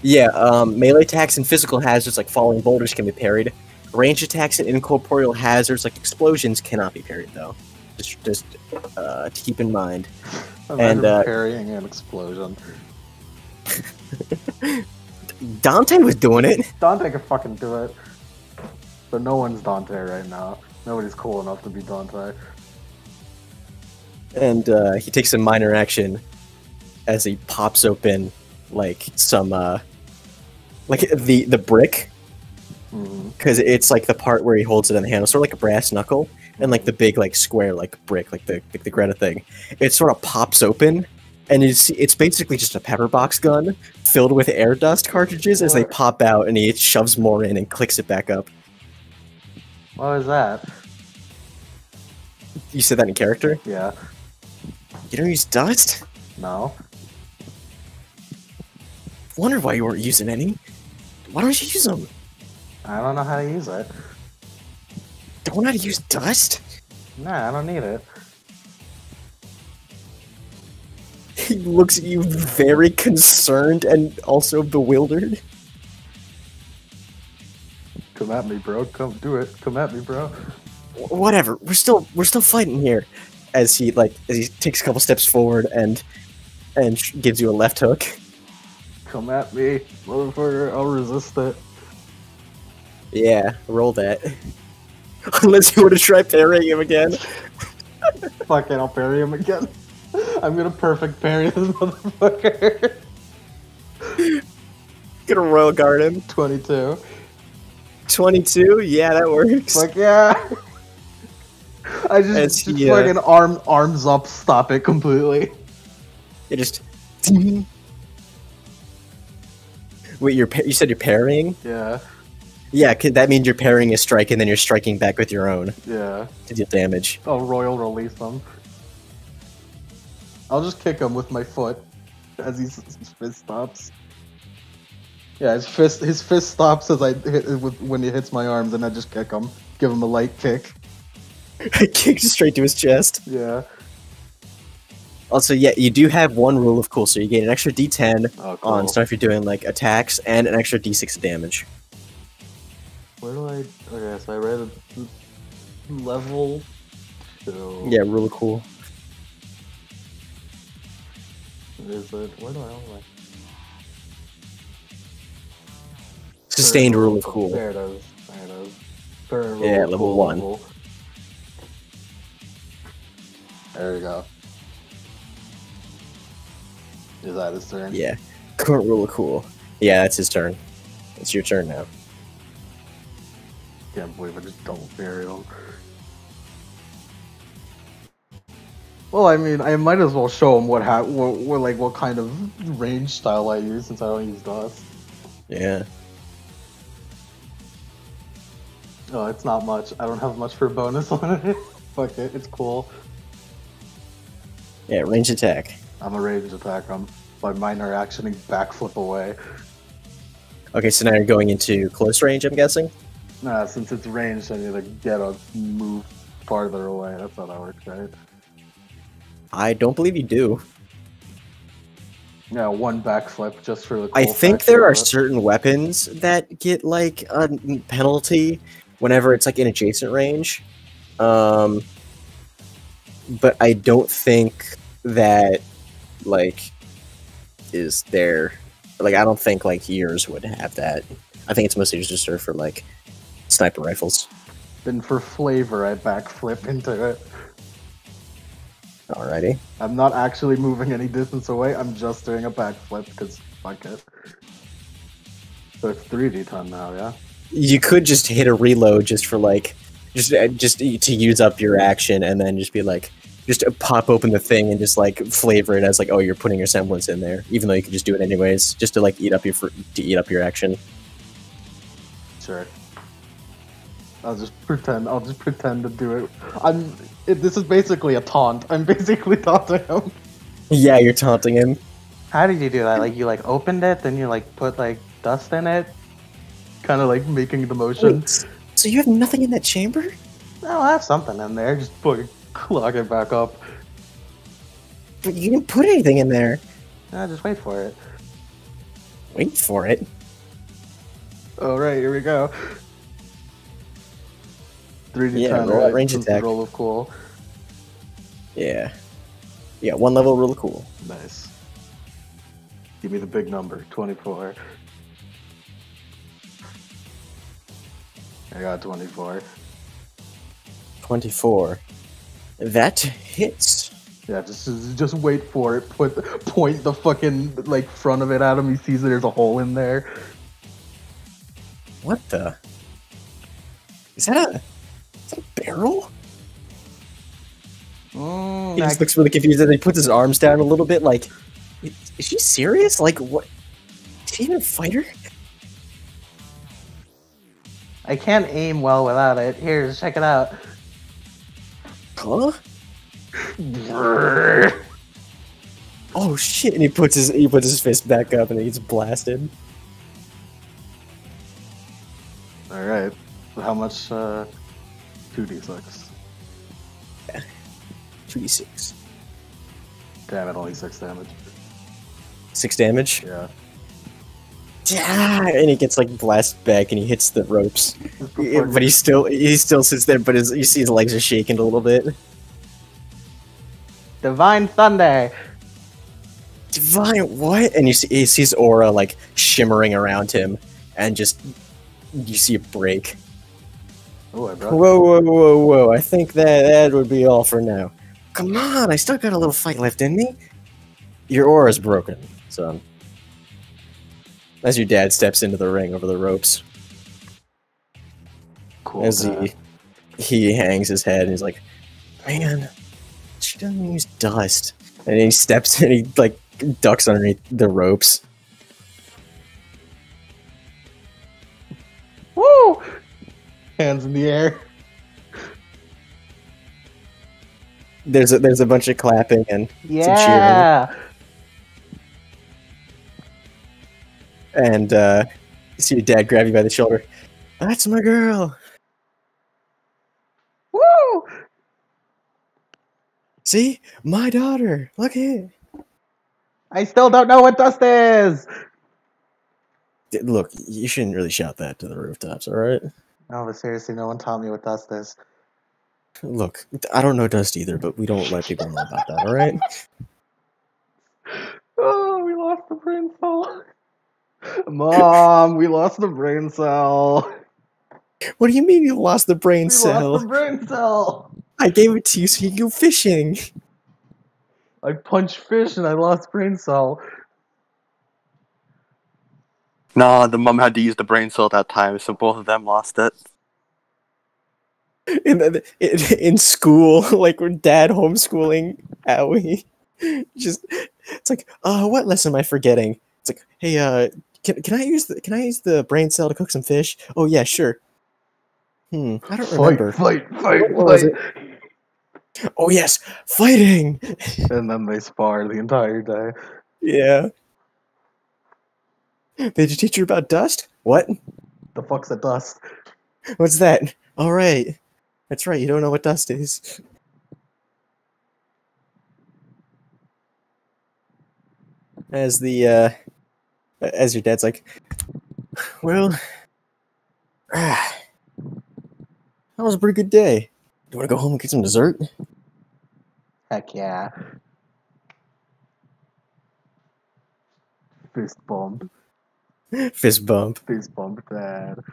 Yeah, melee attacks and physical hazards like falling boulders can be parried. Range attacks and incorporeal hazards like explosions cannot be parried, though. Just to keep in mind.
Imagine
and,
parrying an explosion.
Dante was doing it.
Dante could fucking do it. But no one's Dante right now. Nobody's cool enough to be Dante.
And he takes a minor action as he pops open like some like the brick, because it's like the part where he holds it in the handle, sort of like a brass knuckle, and like the big like square like brick, like the Greta thing. It sort of pops open, and it's basically just a pepper box gun filled with air dust cartridges as they pop out, and he shoves more in and clicks it back up.
What was that?
You said that in character?
Yeah.
You don't use dust?
No.
Wonder why you weren't using any. Why don't you use them?
I don't know how to use it.
Don't know how to use dust?
Nah, I don't need it.
He looks at you very concerned and also bewildered.
Come at me, bro. Come do it. Come at me, bro.
Whatever. We're still fighting here. As he takes a couple steps forward and gives you a left hook.
Come at me, motherfucker. I'll resist it.
Yeah, roll that. Unless you want to try parrying him again.
Fuck it, I'll parry him again. I'm gonna perfect parry this motherfucker.
Gonna royal guard him.
22.
22? Yeah, that works.
Fuck yeah. I just fucking arms up, stop it completely.
You just... Wait, you said you're parrying?
Yeah.
Yeah, that means you're parrying a strike and then you're striking back with your own.
Yeah.
To deal damage.
I'll royal release him. I'll just kick him with my foot as his fist stops. Yeah, his fist stops as I hit when he hits my arms, and I just kick him, give him a light kick.
Kicked straight to his chest.
Yeah.
Also, yeah, you do have one rule of cool, so you gain an extra D10 on stuff you're doing, like attacks, and an extra D6 of damage.
Where do I? Okay, so I read level 2.
Yeah, rule of cool.
Is it? Where do I?
Sustained rule of cool.
There it is. There it is. Current
Yeah,
rule of
level
cool
1.
level. There we go. Is that his turn?
Yeah. Current rule of cool. Yeah, that's his turn. It's your turn now.
Can't believe I just double parried him. Well, I mean, I might as well show him what kind of range style I use since I don't use dust.
Yeah.
Oh, it's not much. I don't have much for bonus on it. Fuck it, it's cool.
Yeah, range attack.
I'm a range attack him by minor actioning backflip away.
Okay, so now you're going into close range, I'm guessing?
Nah, since it's ranged, I need to get a move farther away. That's how that works, right?
I don't believe you do.
Yeah, one backflip just for the cool
I think
factor
there are
of it.
certain weapons that get, like, a penalty whenever it's, like, in adjacent range. But I don't think that, like, is there... Like, I don't think, like, yours would have that. I think it's mostly just reserved for, like, sniper rifles.
Then for flavor, I backflip into it.
Alrighty.
I'm not actually moving any distance away, I'm just doing a backflip, because fuck it. So it's 3d10 now, yeah?
You could just hit a reload just for, like... Just to use up your action, and then just be like... Just pop open the thing and just, like, flavor it as, like, oh, you're putting your semblance in there. Even though you could just do it anyways, just to, like, eat up your action.
Sure. I'll just pretend to do it. This is basically a taunt. I'm basically taunting him.
Yeah, you're taunting him.
How did you do that? Like, you, like, opened it, then you, like, put, like, dust in it? Kind of, like, making the motion.
Wait, so you have nothing in that chamber?
No, I have something in there. Just fucking clog it back up.
But you didn't put anything in there.
Nah, just wait for it.
Wait for it.
Alright, here we go. 3d10,
Yeah, roll
right?
range
Since the
attack.
roll of cool.
Yeah. Yeah, one level really cool.
Nice. Give me the big number, 24. I got 24.
24. That hits.
Yeah, just wait for it. Point the fucking like front of it at him. He sees that there's a hole in there.
What the? Is that a barrel? He just looks really confused, and he puts his arms down a little bit, like, is she serious? Like, what? Is she even a fighter?
I can't aim well without it. Here, check it out.
Huh? Oh shit! And he puts his fist back up, and he gets blasted.
All right. How much? 2d6.
2d6.
Damn it! Only 6 damage.
6 damage.
Yeah.
Yeah, and he gets like blasted back, and he hits the ropes. But he still sits there. But you see his legs are shaking a little bit.
Divine Thunder.
Divine what? And you see his aura like shimmering around him, and just you see it break.
Oh, I broke.
Whoa! I think that would be all for now. Come on, I still got a little fight left in me. Your aura's broken, son. As your dad steps into the ring over the ropes.
Cool.
As he hangs his head and he's like, man, she doesn't use dust. And he steps and he like ducks underneath the ropes.
Woo! Hands in the air.
There's a bunch of clapping and some cheering.
Yeah.
And you see your dad grab you by the shoulder. That's my girl.
Woo!
See? My daughter. Look here.
I still don't know what dust is.
Look, you shouldn't really shout that to the rooftops, alright?
No, but seriously, no one taught me what dust is.
Look, I don't know dust either, but we don't let people know about that, alright?
Oh, we lost the brain cell. Mom, we lost the brain cell.
What do you mean you lost the brain
We
cell?
lost the brain cell.
I gave it to you so you can go fishing.
I punched fish and I lost brain cell.
Nah, the mom had to use the brain cell at that time, so both of them lost it.
In school, like when dad homeschooling Owie. It's like, what lesson am I forgetting? It's like, hey, can I use the brain cell to cook some fish? Oh yeah, sure. I don't remember.
Fight.
What was it? Oh yes, fighting.
And then they spar the entire day.
Yeah. Did you teach her about dust? What?
The fuck's a dust?
What's that? All right. That's right. You don't know what dust is. As your dad's like, well, that was a pretty good day. Do you want to go home and get some dessert?
Heck yeah. Fist bump.
Fist bump.
Fist bump, Dad.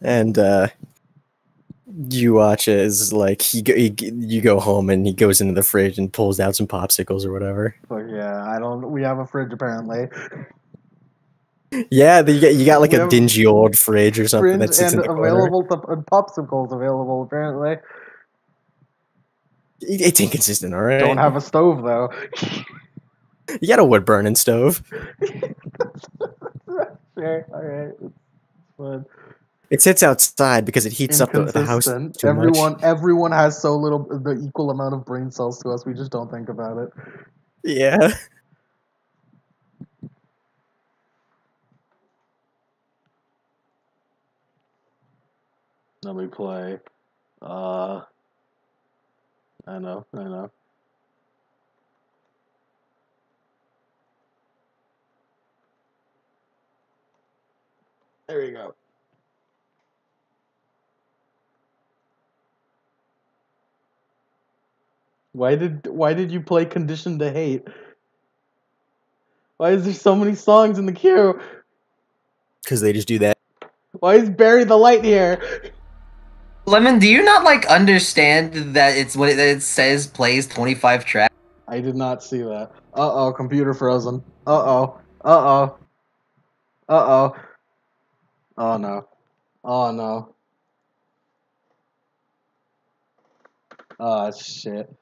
And you watch as like you go home and he goes into the fridge and pulls out some popsicles or whatever.
Fuck yeah, we have a fridge apparently.
Yeah, you got like
We
a
have
dingy old fridge or something
Fridge
that sits in
and
the corner.
available and popsicles available apparently.
It's inconsistent, all right.
Don't have a stove though.
You got a wood burning stove.
Sure, alright. It's fun.
It sits outside because it heats up the house
Inconsistent.
too much.
Everyone has so little, the equal amount of brain cells to us. We just don't think about it.
Yeah.
Let me play. I know. There you go. Why did you play Condition to Hate? Why is there so many songs in the queue?
Because they just do that.
Why is Bury the Light here?
Lemon, do you not like understand that it's what it says plays 25 tracks?
I did not see that. Uh-oh, computer frozen. Uh-oh. Uh-oh. Uh-oh. Oh no. Oh no. Oh shit.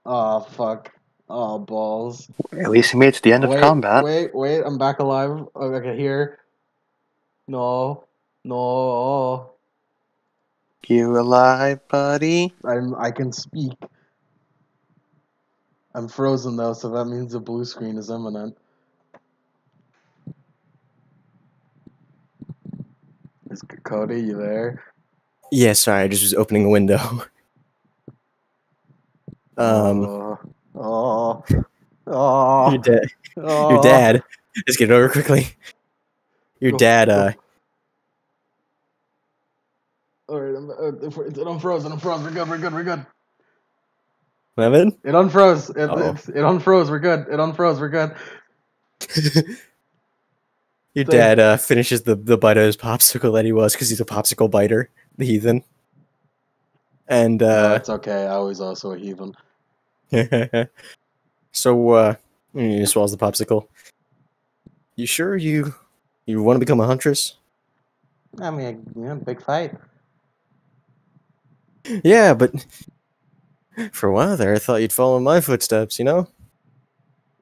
Oh fuck. Oh balls.
At least he made it to the end of
Wait,
combat.
wait. I'm back alive. Okay, here. No, no.
You alive, buddy?
I can speak. I'm frozen though, so that means the blue screen is imminent. Is Cody, you there?
Yeah, sorry, I just was opening a window.
Oh, oh, oh,
Your dad, your
oh.
dad. Just get it over quickly. Your
Go,
dad,
go. Alright, I'm frozen. I'm frozen. We're good.
Lemon?
It unfroze.
Uh-oh.
It unfroze. We're good. It unfroze. We're good.
Your
Thank-
dad finishes the bite of his popsicle that he was because he's a popsicle biter, the heathen. And
No, it's okay. I was also a heathen.
so he swallows the popsicle. You sure you want to become a huntress?
I mean, big fight.
Yeah, but for a while there, I thought you'd follow in my footsteps. You know?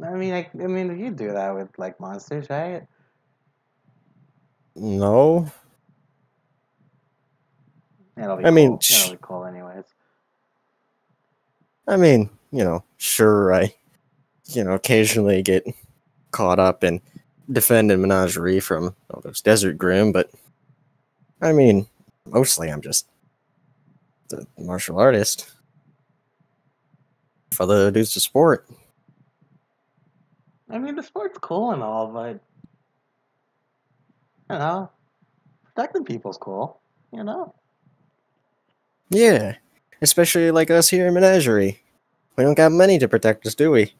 I mean, you do that with like monsters, right?
No.
It'll be
I mean,
cool. It'll be cool, anyways.
I mean, sure, I, occasionally get caught up in defending menagerie from all those desert grim, but I mean, mostly I'm just the martial artist for the dudes to sport.
I mean, the sport's cool and all, but protecting people's cool.
Yeah, especially like us here in menagerie. We don't got many to protect us, do we?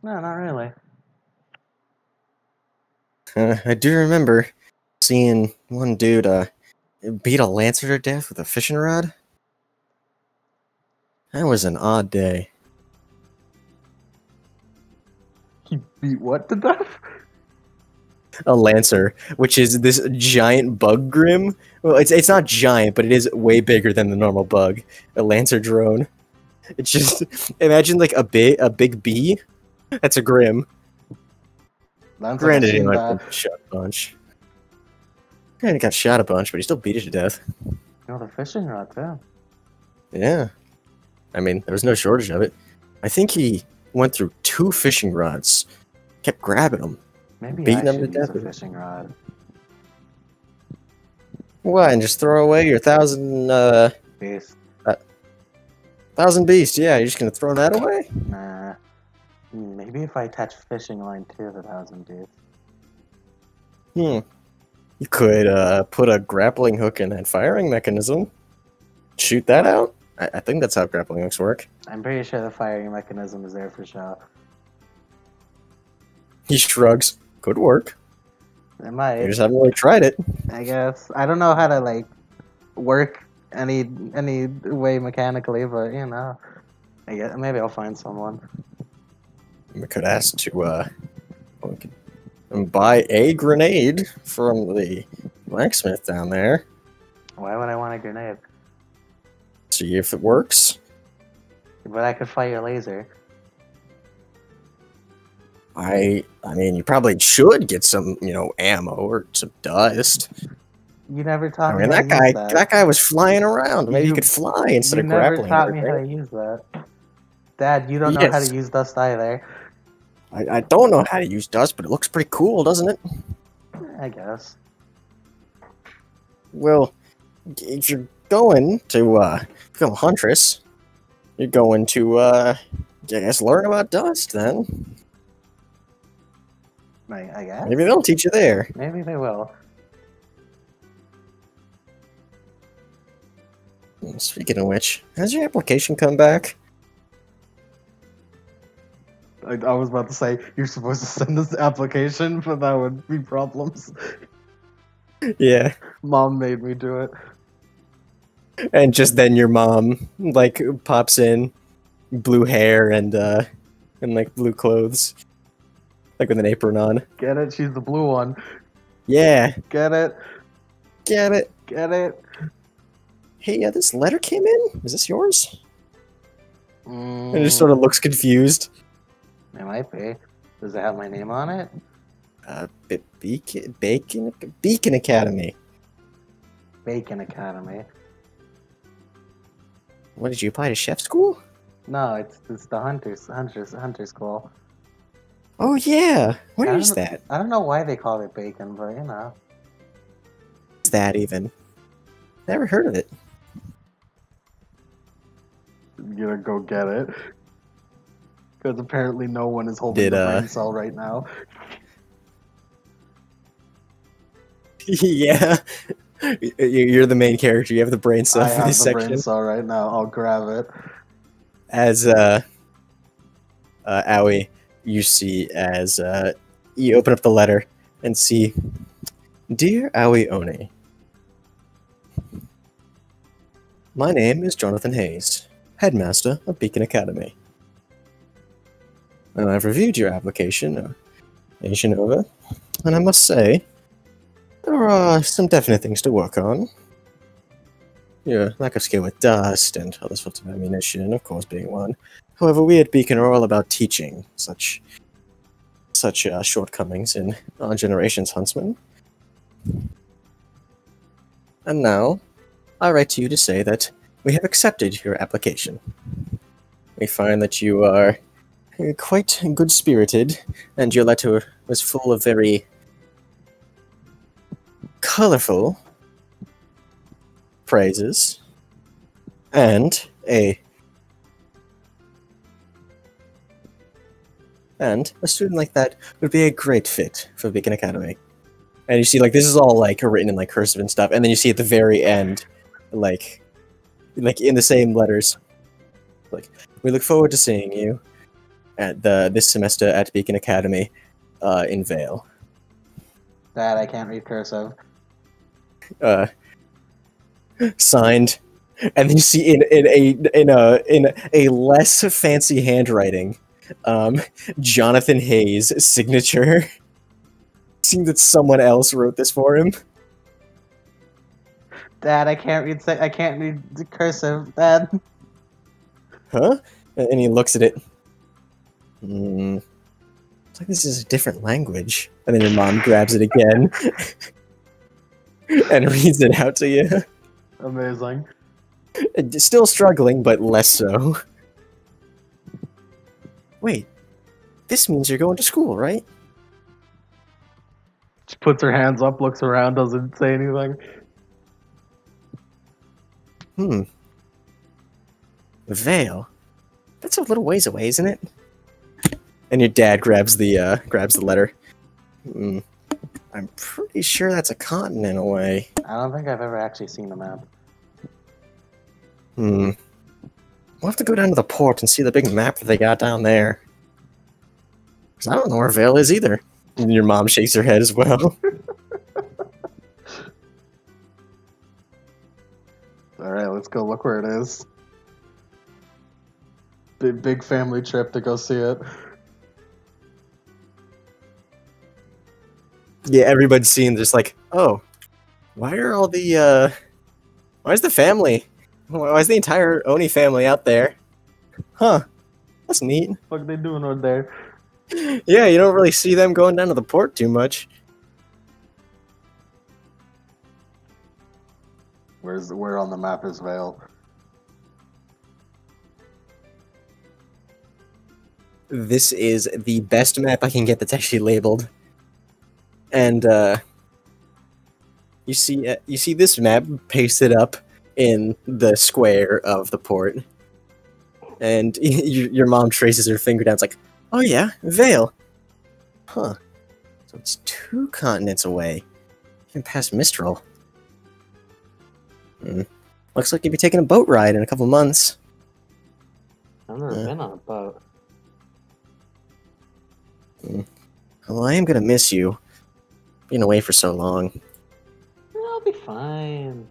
No, not really.
I do remember seeing one dude beat a lancer to death with a fishing rod. That was an odd day.
He beat what to death?
A lancer, which is this giant bug grim. Well, it's not giant, but it is way bigger than the normal bug. A lancer drone. It's just imagine like a big bee. That's a grim. Granted, he might have been shot a bunch. He got shot a bunch, but he still beat it to death.
The fishing rod too.
Yeah, I mean there was no shortage of it. I think he went through 2 fishing rods. Kept grabbing them.
Maybe
Beating
I
them
should
to
use
death.
a fishing rod.
What? And just throw away your 1,000
Beast.
1,000 beast? Yeah, you're just gonna throw that away?
Nah. Maybe if I attach fishing line to the 1,000 beast.
You could put a grappling hook in that firing mechanism. Shoot that out. I think that's how grappling hooks work.
I'm pretty sure the firing mechanism is there for show.
He shrugs. Could work.
It might.
You just haven't really tried it.
I guess. I don't know how to like work any way mechanically, but I guess maybe I'll find someone.
We could ask to buy a grenade from the blacksmith down there.
Why would I want a grenade?
See if it works.
But I could fire a laser.
I mean, you probably should get some, ammo or some dust.
You never taught
I
me
mean,
how to use
that guy was flying around. Maybe he
You-
could fly instead
You
of
never
grappling.
taught me how
everything.
to use that. Dad, you don't know how
Yes.
to use dust either.
I don't know how to use dust, but it looks pretty cool, doesn't it?
I guess.
Well, if you're going to become a huntress, you're going to, I guess, learn about dust then.
I guess.
Maybe they'll teach you there.
Maybe they will.
Speaking of which, has your application come back?
I was about to say you're supposed to send this application, but that would be problems.
Yeah.
Mom made me do it.
And just then your mom, like, pops in, blue hair and like, blue clothes. Like, with an apron on.
Get it? She's the blue one.
Yeah.
Get it?
Get it.
Get it?
hey, this letter came in? Is this yours?
Mm,
And just sort of looks confused.
It might be. Does it have my name on it?
Beacon Academy.
Bacon Academy.
What, did you apply to chef school?
No, it's the Hunter School.
Oh, yeah. What
I
is
don't know-
that?
I don't know why they call it bacon, but you know.
Is that even? Never heard of it.
You gonna go get it? Because apparently no one is holding the brain cell right now.
Yeah. You're the main character. You have the brain cell
I
for
have
this
the
section.
brain cell right now. I'll grab it.
As Aoi, you see as you open up the letter and see, Dear Aoi Oni, my name is Jonathan Hayes, headmaster of Beacon Academy. And I've reviewed your application, over, and I must say, there are some definite things to work on. Your lack of skill with dust and other sorts of ammunition, of course, being one. However, we at Beacon are all about teaching such shortcomings in our generation's huntsmen. And now, I write to you to say that we have accepted your application. We find that you are quite good-spirited, and your letter was full of very colorful praises, and a student like that would be a great fit for Beacon Academy. And you see, like, this is all like written in like cursive and stuff, and then you see at the very end, like in the same letters, like, we look forward to seeing you at this semester at Beacon Academy in Vale.
Dad, I can't read cursive.
Signed, and then you see in a less fancy handwriting, Jonathan Hayes' signature. Seeing that someone else wrote this for him.
Dad, I can't read the cursive. Dad.
Huh? And he looks at it. It's like this is a different language. And then your mom grabs it again and reads it out to you.
Amazing.
Still struggling, but less so. Wait, this means you're going to school, right?
She puts her hands up, looks around, doesn't say anything.
Vale. That's a little ways away, isn't it? And your dad grabs the letter. I'm pretty sure that's a continent away.
I don't think I've ever actually seen a map.
We'll have to go down to the port and see the big map that they got down there. Because I don't know where Vale is either. And your mom shakes her head as well.
Alright, let's go look where it is. Big family trip to go see it.
Yeah, everybody's seeing just like, oh, why are all the, why's the family? Why is the entire Oni family out there? Huh, that's neat.
What are they doing over there?
Yeah, you don't really see them going down to the port too much.
Where on the map is Vale?
This is the best map I can get that's actually labeled. And you see this map pasted up in the square of the port, and your mom traces her finger down. It's like, oh yeah, Vale. Huh. So it's 2 continents away, even past Mistral. Looks like you'll be taking a boat ride in a couple months.
I've never been on a boat.
Well, I am gonna miss you. Being away for so long.
I'll be fine.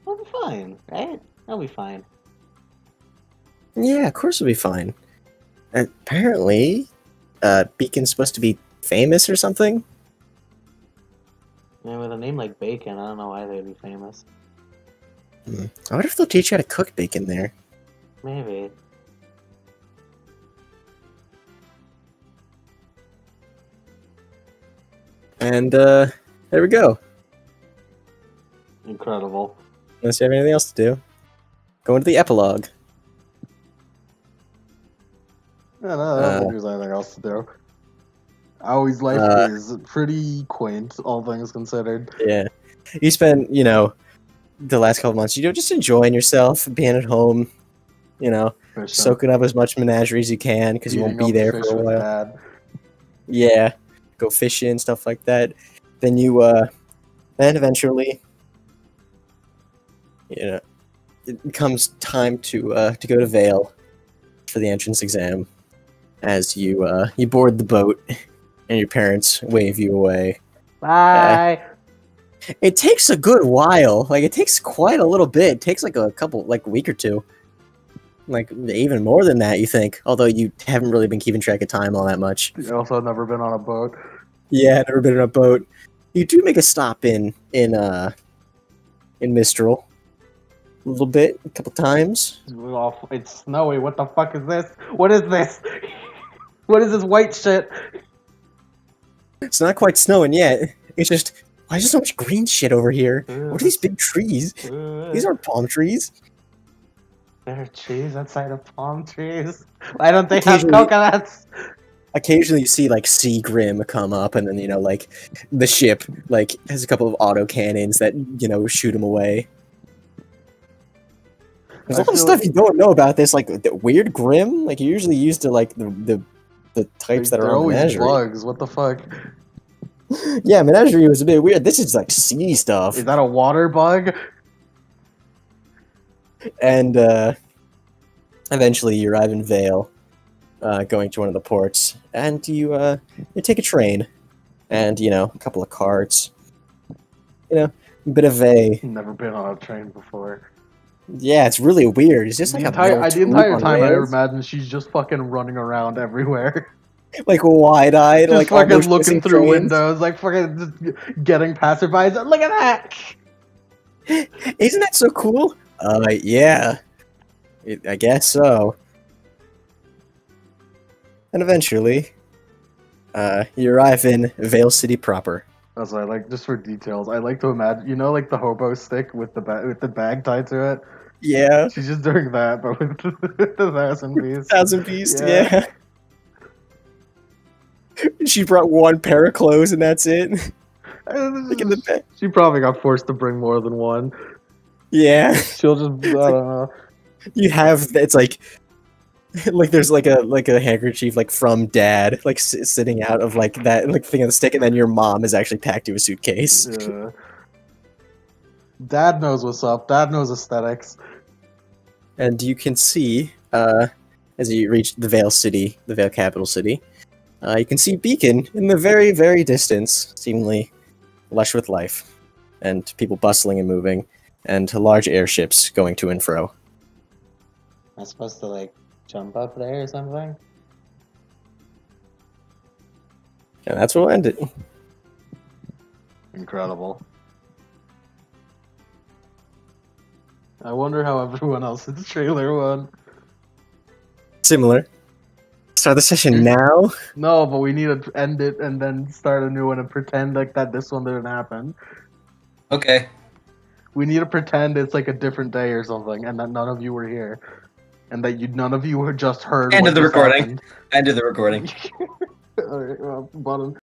I'll be fine, right? I'll be fine.
Yeah, of course it'll be fine. Apparently, Beacon's supposed to be famous or something?
And with a name like Bacon, I don't know why they'd be famous.
I wonder if they'll teach you how to cook bacon there.
Maybe.
And there we go.
Incredible.
Unless you have anything else to do. Go into the epilogue.
Yeah, no, I don't think there's anything else to do. Aoi's life is pretty quaint, all things considered.
Yeah. You spend, the last couple months, just enjoying yourself, being at home,
Fishing.
soaking up as much menagerie as you can, because you won't be
Eating
there
up
for a
fish with
while.
Dad.
Yeah. Go fishing, stuff like that. Then then eventually, it comes time to go to Vale for the entrance exam, as you board the boat and your parents wave you away.
Bye!
It takes a good while. Like, it takes quite a little bit. It takes like a couple, like a week or two. Like, even more than that, you think. Although you haven't really been keeping track of time all that much.
You also have never been on a boat.
Yeah, never been on a boat. You do make a stop in Mistral. A little bit, a couple times.
It's snowy. What the fuck is this? What is this? What is this white shit?
It's not quite snowing yet. It's just, why is there so much green shit over here? What are these big trees? These aren't palm trees.
There are trees outside of palm trees. Why don't they have
Occasionally-
coconuts?
Occasionally you see, like, Sea Grim come up, and then, like, the ship, like, has a couple of auto cannons that, shoot them away. There's a lot of stuff you don't know about this, like, the weird Grim. Like, you're usually used to, like, the types that are
They're
on
always
Menagerie.
bugs. What the fuck?
Yeah, Menagerie was a bit weird. This is, like, sea stuff.
Is that a water bug?
And eventually you arrive in Vale, going to one of the ports, and you take a train, and a couple of carts, a bit of a
Never been on a train before.
yeah, it's really weird. It's just like
The
a
entire
metal tube
time
on
I
rails.
imagine she's just fucking running around everywhere.
Like wide-eyed,
Just
like
fucking
almost
looking
missing
through
trains.
windows, like fucking just getting passerbys. Look at that!
Isn't that so cool? Yeah, I guess so. And eventually, you arrive in Vale City proper.
That's why I like, just for details, I like to imagine, like the hobo stick with the bag tied to it.
Yeah,
She's just doing that, but with the 1,000 piece.
1,000 piece.
Yeah.
Yeah. She brought one pair of clothes and that's it. Look in the back.
She probably got forced to bring more than one.
Yeah,
She'll just, I don't know.
you have. It's like there's like a handkerchief like from Dad, like sitting out of like that like thing on the stick, and then your mom has actually packed you a suitcase.
Yeah. Dad knows what's up. Dad knows aesthetics.
And you can see as you reach the Vale City, the Vale capital city, you can see Beacon in the very, very distance, seemingly lush with life, and people bustling and moving, and large airships going to and fro.
Am I supposed to, like, jump up there or something?
And that's where we'll end it.
Incredible. I wonder how everyone else's trailer went.
Similar. Start the session now?
No, but we need to end it and then start a new one and pretend like that this one didn't happen.
Okay.
We need to pretend it's like a different day or something, and that none of you were here, and that none of you were just heard.
End
what
of the
just
recording.
happened.
End of the recording.
All right, well, bottom.